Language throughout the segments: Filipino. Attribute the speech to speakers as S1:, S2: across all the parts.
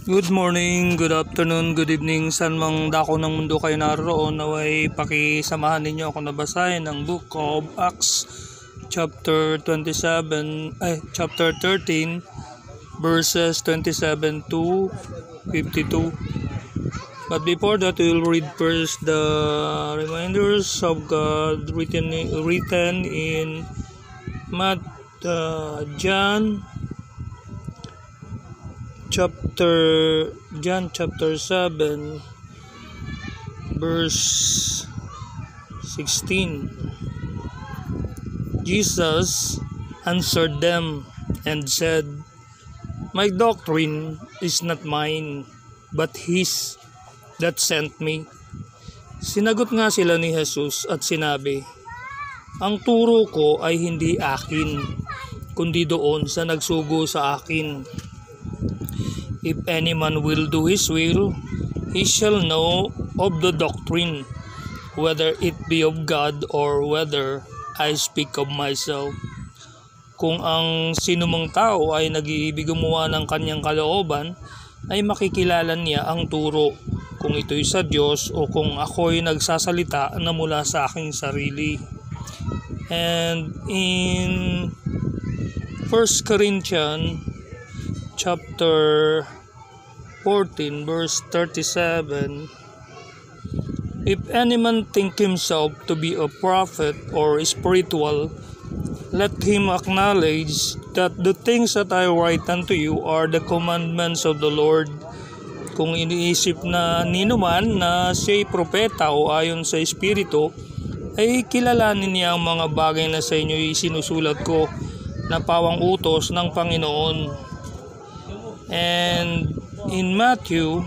S1: Good morning, good afternoon, good evening, saan mang dako ng mundo kayo naroon, naway pakisamahan ninyo ako na basahin ang Book of Acts chapter 13 verses 27 to 52. But before that, we will read first the reminders of God written in John chapter 7 verse 16. Jesus answered them and said, "My doctrine is not mine, but His that sent me." Sinagot nga sila ni Jesus at sinabi, "Ang turo ko ay hindi akin, kundi doon sa nagsugo sa akin. If any man will do his will, he shall know of the doctrine, whether it be of God or whether I speak of myself." Kung ang sinumang tao ay nag-iibig gumawa ng kanyang kalooban, ay makikilala niya ang turo, kung ito'y sa Diyos o kung ako'y nagsasalita na mula sa aking sarili. And in 1 Corinthians chapter 14 verse 37, "If any man think himself to be a prophet or spiritual, let him acknowledge that the things that I write unto you are the commandments of the Lord." Kung iniisip na ninuman na siya'y propeta o ayon sa Espiritu, ay kilalanin niya ang mga bagay na sa inyo isinusulat ko na pawang utos ng Panginoon. And in Matthew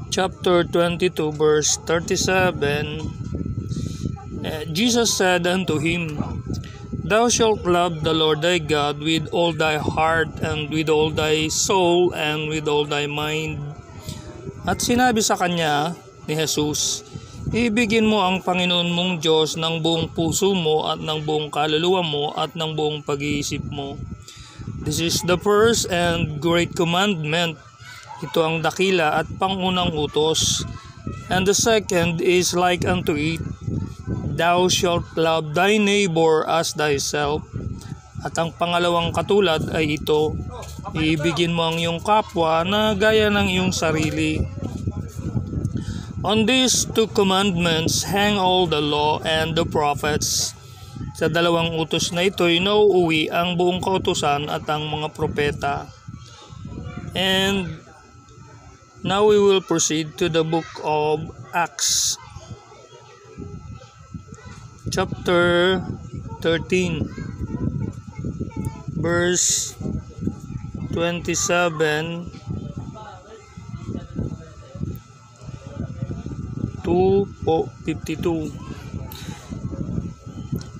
S1: chapter 22 verse 37, Jesus said unto him, "Thou shalt love the Lord thy God with all thy heart and with all thy soul and with all thy mind." At sinabi sa kanya ni Jesus, "Ibigin mo ang Panginoon mong Diyos ng buong puso mo at ng buong kaluluwa mo at ng buong pag-iisip mo. This is the first and great commandment." Ito ang dakila at pangunang utos. "And the second is like unto it, Thou shalt love thy neighbor as thyself." At ang pangalawang katulad ay ito, ibigin mo ang iyong kapwa na gaya ng iyong sarili. On these two commandments hang all the law and the prophets. Sa dalawang utos na ito ay nauuwi ang buong kautusan at ang mga propeta. And now we will proceed to the book of Acts chapter 13 verse 27 to 52.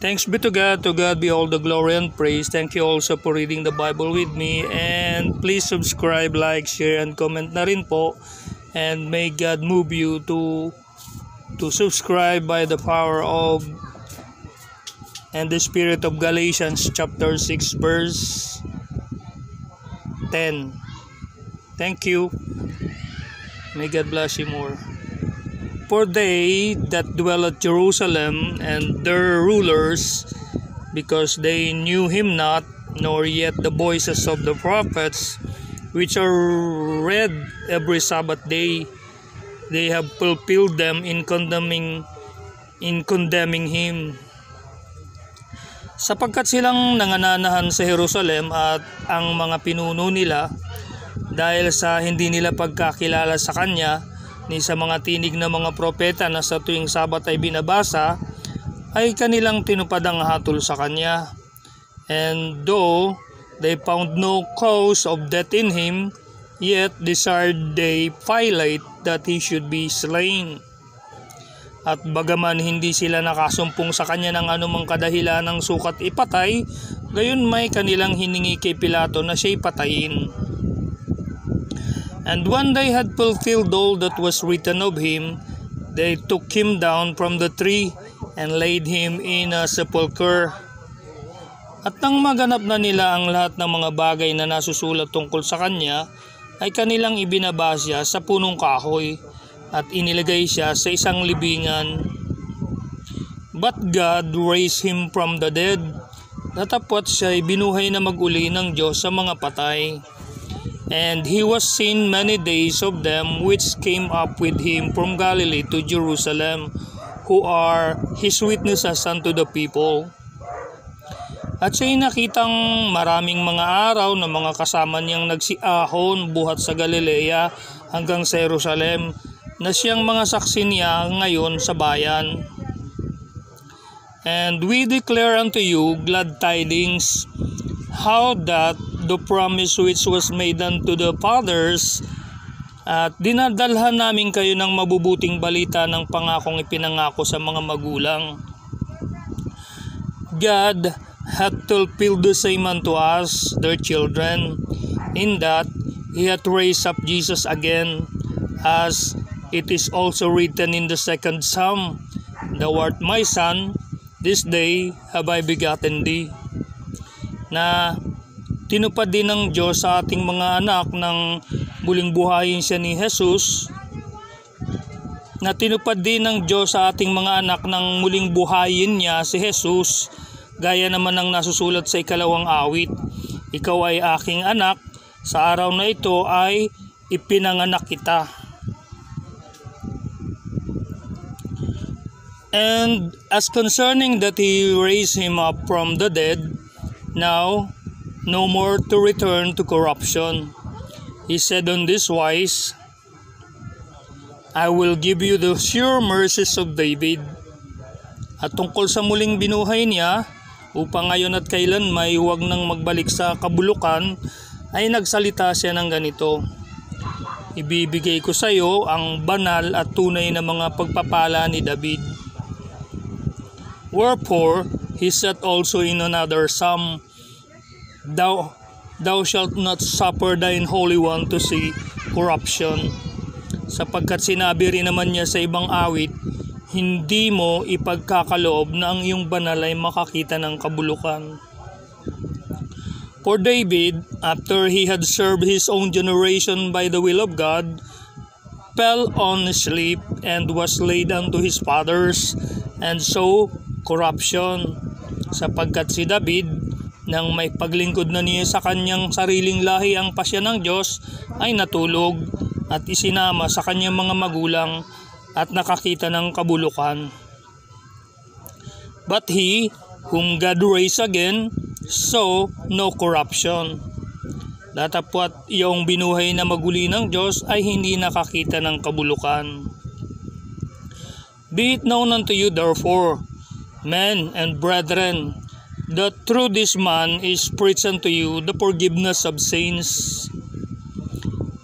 S1: Thanks be to God be all the glory and praise. Thank you also for reading the Bible with me, and please subscribe, like, share, and comment na rin po, and may God move you to subscribe by the power of and the spirit of Galatians chapter 6 verse 10. Thank you. May God bless you more. "For they that dwell at Jerusalem and their rulers, because they knew him not, nor yet the voices of the prophets, which are read every Sabbath day, they have fulfilled them in condemning him." Sapagkat silang nangananahan sa Jerusalem at ang mga pinuno nila, dahil sa hindi nila pagkakilala sa kanya ni sa mga tinig na mga propeta na sa tuwing Sabat ay binabasa, ay kanilang tinupad ang hatol sa kanya. And though they found no cause of death in him, yet desired they Pilate that he should be slain. At bagaman hindi sila nakasumpong sa kanya ng anumang kadahilan ng sukat ipatay, gayon may kanilang hiningi kay Pilato na siya'y patayin. And when they had fulfilled all that was written of him, they took him down from the tree and laid him in a sepulchre. At nang maganap na nila ang lahat ng mga bagay na nasusulat tungkol sa kanya, ay kanilang ibinaba siya sa punong kahoy at inilagay siya sa isang libingan. But God raised him from the dead. Datapwat siya ay binuhay na mag-uli ng Diyos sa mga patay. And he was seen many days of them which came up with him from Galilee to Jerusalem, who are his witnesses unto the people. At siya'y nakitang maraming mga araw na mga kasama niyang nagsiahon buhat sa Galilea hanggang sa Jerusalem, na siyang mga saksi niya ngayon sa bayan. And we declare unto you glad tidings, how that the promise which was made unto the fathers, at dinadalhan namin kayo ng mabubuting balita ng pangakong ipinangako sa mga magulang. God hath fulfilled the same unto us, their children, in that he hath raised up Jesus again, as it is also written in the second Psalm, Thou art my son, this day have I begotten thee. Na tinupad din ng Diyos sa ating mga anak ng muling buhayin siya ni Jesus, na tinupad din ng Diyos sa ating mga anak ng muling buhayin niya si Jesus, gaya naman ng nasusulat sa 2 awit, Ikaw ay aking anak, sa araw na ito ay ipinanganak kita. And as concerning that he raised him up from the dead, now no more to return to corruption. He said on this wise, I will give you the sure mercies of David. At tungkol sa muling binuhay niya, upang ngayon at kailan may huwag nang magbalik sa kabulukan, ay nagsalita siya ng ganito, Ibibigay ko sa iyo ang banal at tunay na mga pagpapala ni David. Wherefore, he said also in another psalm, Thou shalt not suffer thine Holy One to see corruption. Sapagkat sinabi rin naman niya sa ibang awit, hindi mo ipagkakaloob na ang iyong banal ay makakita ng kabulukan. For David, after he had served his own generation by the will of God, fell on sleep and was laid unto his fathers, and so corruption. Sapagkat si David, nang may paglingkod na niya sa kanyang sariling lahi ang pasya ng Diyos, ay natulog at isinama sa kanyang mga magulang at nakakita ng kabulukan. But he, whom God raised again, saw no corruption. Datapwat iyong binuhay na maguli ng Diyos ay hindi nakakita ng kabulukan. Be it known unto you therefore, men and brethren, that through this man is preached unto you the forgiveness of sins.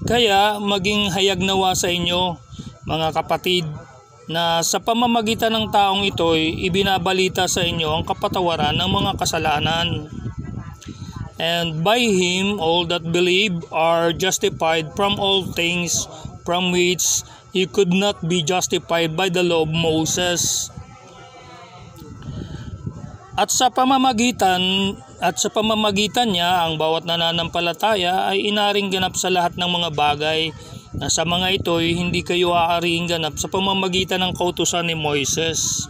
S1: Kaya maging hayag nawa sa inyo, mga kapatid, na sa pamamagitan ng taong ito'y ibinabalita sa inyo ang kapatawaran ng mga kasalanan. And by him all that believe are justified from all things from which you could not be justified by the law of Moses. At sa pamamagitan niya, ang bawat nananampalataya ay inaring ganap sa lahat ng mga bagay, na sa mga ito'y hindi kayo aariing ganap sa pamamagitan ng kautusan ni Moises.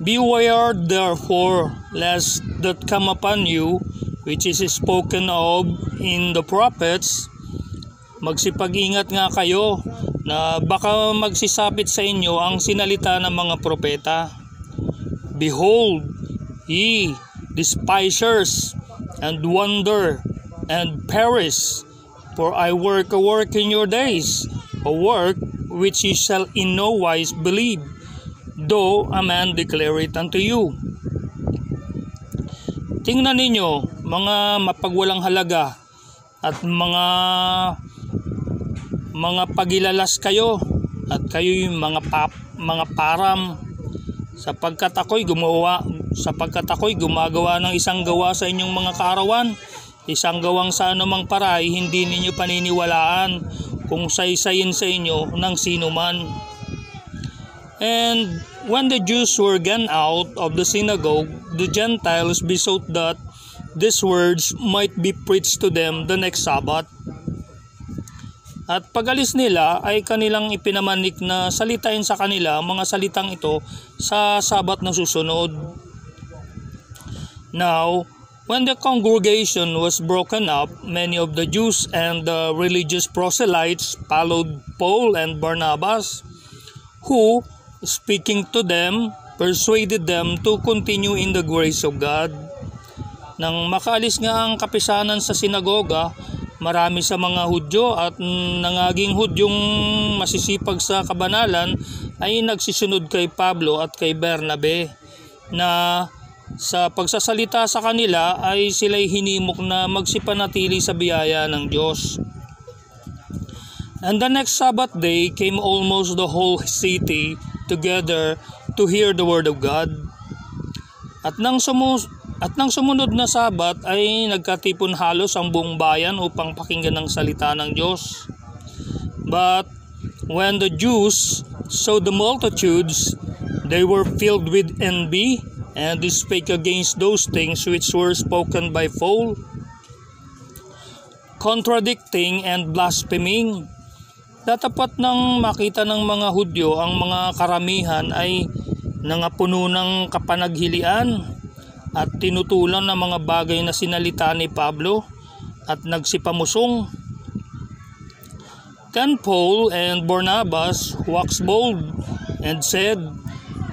S1: Beware therefore lest that come upon you, which is spoken of in the prophets. Magsipag-ingat nga kayo na baka magsisapit sa inyo ang sinalita ng mga propeta. Behold, ye despisers, and wonder, and perish, for I work a work in your days, a work which ye shall in no wise believe, though a man declare it unto you. Tingnan ninyo, mga mapagwalang halaga, at mga pagilalas kayo, at kayo'y mga param, sapagkat ako'y gumagawa ng isang gawa sa inyong mga kaarawan, isang gawang sa anumang paray hindi ninyo paniniwalaan kung saysayin sa inyo ng sino man. And when the Jews were gone out of the synagogue, the Gentiles besought that these words might be preached to them the next Sabbath. At pag-alis nila ay kanilang ipinamanik na salitain sa kanila mga salitang ito sa Sabat na susunod. Now, when the congregation was broken up, many of the Jews and the religious proselytes followed Paul and Barnabas, who, speaking to them, persuaded them to continue in the grace of God. Nang makaalis nga ang kapisanan sa sinagoga, marami sa mga Hudyo at nangaging Hudyong masisipag sa kabanalan ay nagsisunod kay Pablo at kay Bernabe na sa pagsasalita sa kanila ay sila'y hinimok na magsipanatili sa biyaya ng Diyos. And the next Sabbath day came almost the whole city together to hear the word of God. At nang sumunod na Sabat ay nagkatipon halos ang buong bayan upang pakinggan ang salita ng Diyos. But when the Jews saw the multitudes, they were filled with envy, and they spake against those things which were spoken by Paul, contradicting and blaspheming. Datapat nang makita ng mga Hudyo ang mga karamihan ay nangapuno ng kapanaghilian at tinutulan ng mga bagay na sinalita ni Pablo at nagsipamusong. Then Paul and Barnabas waxed bold and said,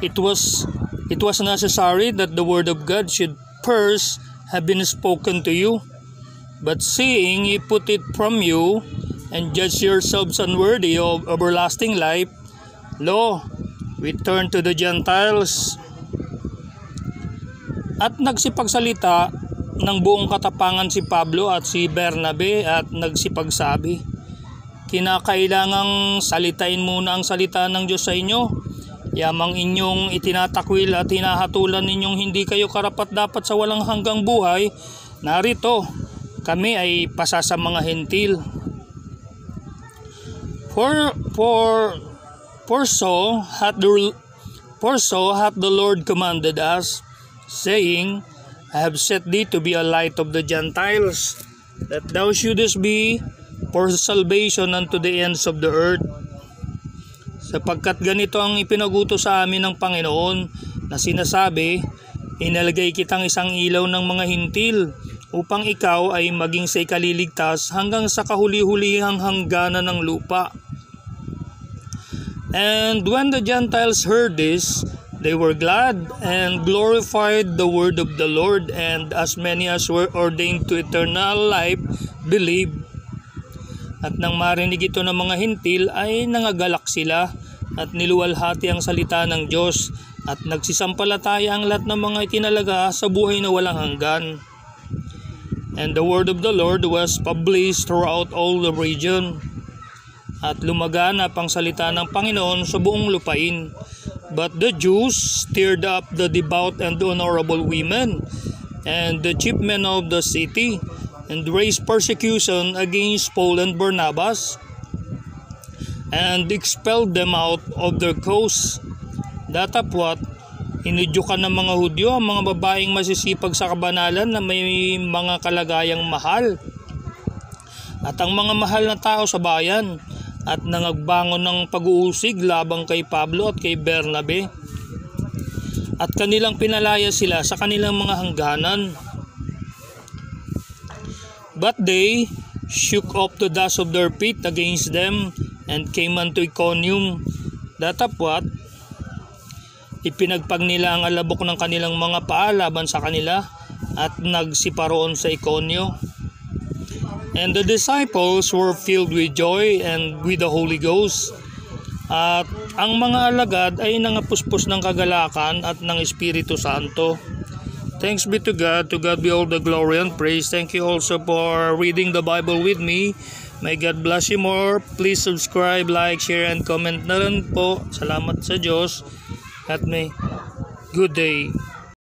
S1: It was necessary that the word of God should first have been spoken to you. But seeing ye put it from you, and judge yourselves unworthy of everlasting life, lo, we turn to the Gentiles. At nagsipagsalita ng buong katapangan si Pablo at si Bernabe at nagsipagsabi, kinakailangang salitain muna ang salita ng Diyos sa inyo. Yamang inyong itinatakwil at hinahatulan ninyong hindi kayo karapat-dapat sa walang hanggang buhay, narito, kami ay pasa sa mga hentil. For so hath the Lord commanded us, saying, I have set thee to be a light of the Gentiles, that thou shouldest be for salvation unto the ends of the earth. Sapagkat ganito ang ipinagutos sa amin ng Panginoon, na sinasabi, inalagay kitang isang ilaw ng mga hintil, upang ikaw ay maging sa ikaliligtas hanggang sa kahuli-hulihang hangganan ng lupa. And when the Gentiles heard this, they were glad and glorified the word of the Lord, and as many as were ordained to eternal life believed. At nang marinig ito ng mga hintil ay nangagalak sila at niluwalhati ang salita ng Diyos at nagsisampalataya ang lahat ng mga itinalaga sa buhay na walang hanggan. And the word of the Lord was published throughout all the region. At lumaganap ang salita ng Panginoon sa buong lupain. But the Jews stirred up the devout and honorable women and the chief men of the city, and raised persecution against Paul and Barnabas, and expelled them out of their coast. Datapwat, inudyukan ng mga Hudyo ang mga babaeng masisipag sa kabanalan na may mga kalagayang mahal, at ang mga mahal na tao sa bayan, at nangagbangon ng pag-uusig labang kay Pablo at kay Bernabe. At kanilang pinalaya sila sa kanilang mga hangganan. But they shook off the dust of their feet against them and came unto Iconium. Datapwat, ipinagpag nila ang alabok ng kanilang mga paa laban sa kanila at nagsiparoon sa Iconio. And the disciples were filled with joy and with the Holy Ghost. At ang mga alagad ay nangapuspos ng kagalakan at ng Espiritu Santo. Thanks be to God be all the glory and praise. Thank you also for reading the Bible with me. May God bless you more. Please subscribe, like, share, and comment na rin po. Salamat sa Diyos at may good day.